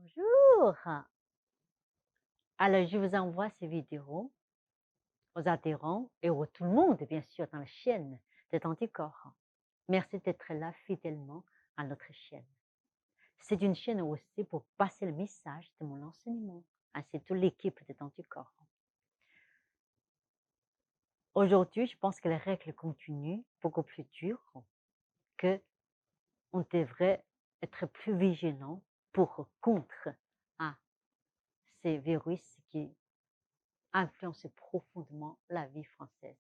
Bonjour! Alors, je vous envoie ces vidéos aux adhérents et à tout le monde, bien sûr, dans la chaîne des Anticorps. Merci d'être là fidèlement à notre chaîne. C'est une chaîne aussi pour passer le message de mon enseignement, ainsi toute l'équipe des Anticorps. Aujourd'hui, je pense que les règles continuent beaucoup plus dures, que on devrait être plus vigilant pour contre à ces virus qui influencent profondément la vie française.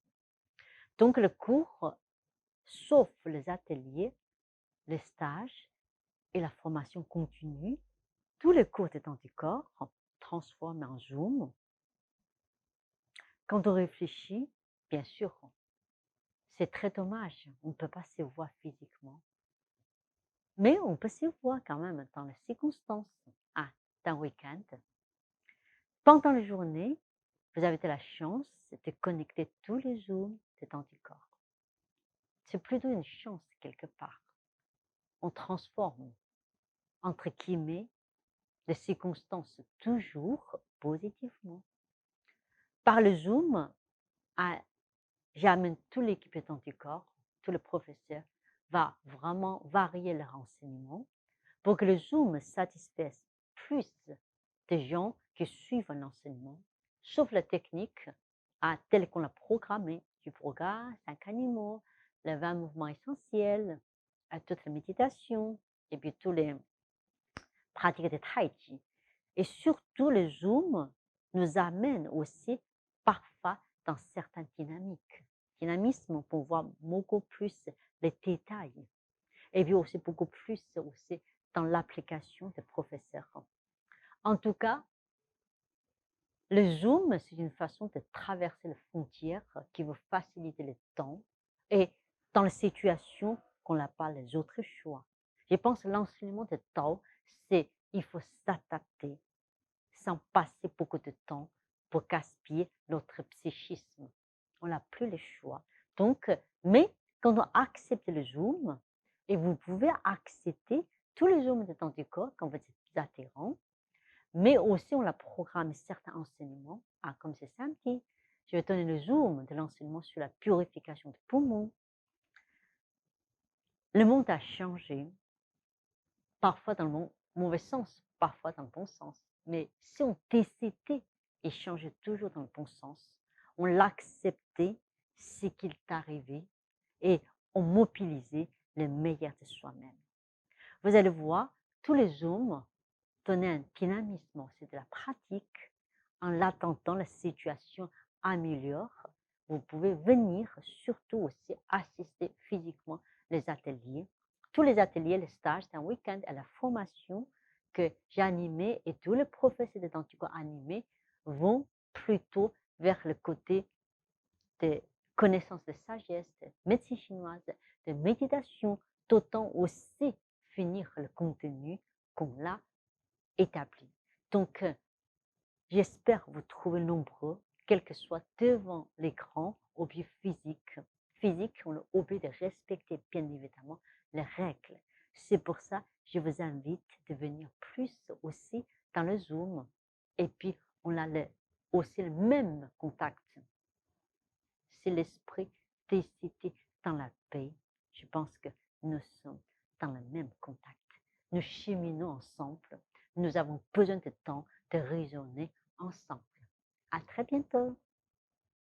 Donc le cours, sauf les ateliers, les stages et la formation continue, tous les cours des anticorps transformés en Zoom. Quand on réfléchit, bien sûr, c'est très dommage, on ne peut pas se voir physiquement, mais on peut se voir quand même dans les circonstances. Ah, d'un week-end. Pendant la journée, vous avez de la chance de connecter tous les Zooms des anticorps. C'est plutôt une chance quelque part. On transforme, entre guillemets, les circonstances toujours positivement. Par le Zoom, j'amène toute l'équipe d'anticorps, tout le professeur va vraiment varier les renseignements pour que le Zoom satisfasse plus de gens qui suivent un enseignement, sauf la technique telle qu'on l'a programmée, du yoga, 5 animaux, les 20 mouvements essentiels, toute la méditation et puis tous les pratiques de tai chi. Et surtout, le Zoom nous amène aussi parfois dans certaines dynamiques. Dynamisme pour voir beaucoup plus les détails. Et puis aussi beaucoup plus aussi dans l'application des professeurs. En tout cas, le Zoom, c'est une façon de traverser les frontières qui veut faciliter le temps et dans les situations qu'on n'a pas les autres choix. Je pense que l'enseignement de Tao, c'est il faut s'adapter sans passer beaucoup de temps pour gaspiller notre psychisme. On n'a plus le choix. Donc, mais quand on accepte le Zoom, et vous pouvez accepter tous les Zooms de temps du corps quand vous êtes adhérent, mais aussi on a programmé certains enseignements, comme c'est samedi, je vais donner le Zoom de l'enseignement sur la purification des poumons. Le monde a changé, parfois dans le mauvais sens, parfois dans le bon sens. Mais si on décidait et changeait toujours dans le bon sens, on l'acceptait ce qu'il est arrivé et on mobilisait le meilleur de soi-même. Vous allez voir, tous les zooms donnaient un dynamisme aussi de la pratique. En l'attendant, la situation améliore. Vous pouvez venir surtout aussi assister physiquement les ateliers. Tous les ateliers, les stages, c'est un week-end à la formation que j'ai animé et tous les professeurs de Dantico animés vont plutôt vers le côté des connaissances de sagesse, de médecine chinoise, de méditation, d'autant aussi finir le contenu qu'on l'a établi. Donc, j'espère vous trouver nombreux, quel que soit devant l'écran, ou bien physique. Physique, on a oublié de respecter bien évidemment les règles. C'est pour ça que je vous invite de venir plus aussi dans le Zoom. Et puis, on a aussi le même contact. Si l'esprit décide dans la paix, je pense que nous sommes dans le même contact. Nous cheminons ensemble. Nous avons besoin de temps de raisonner ensemble. À très bientôt.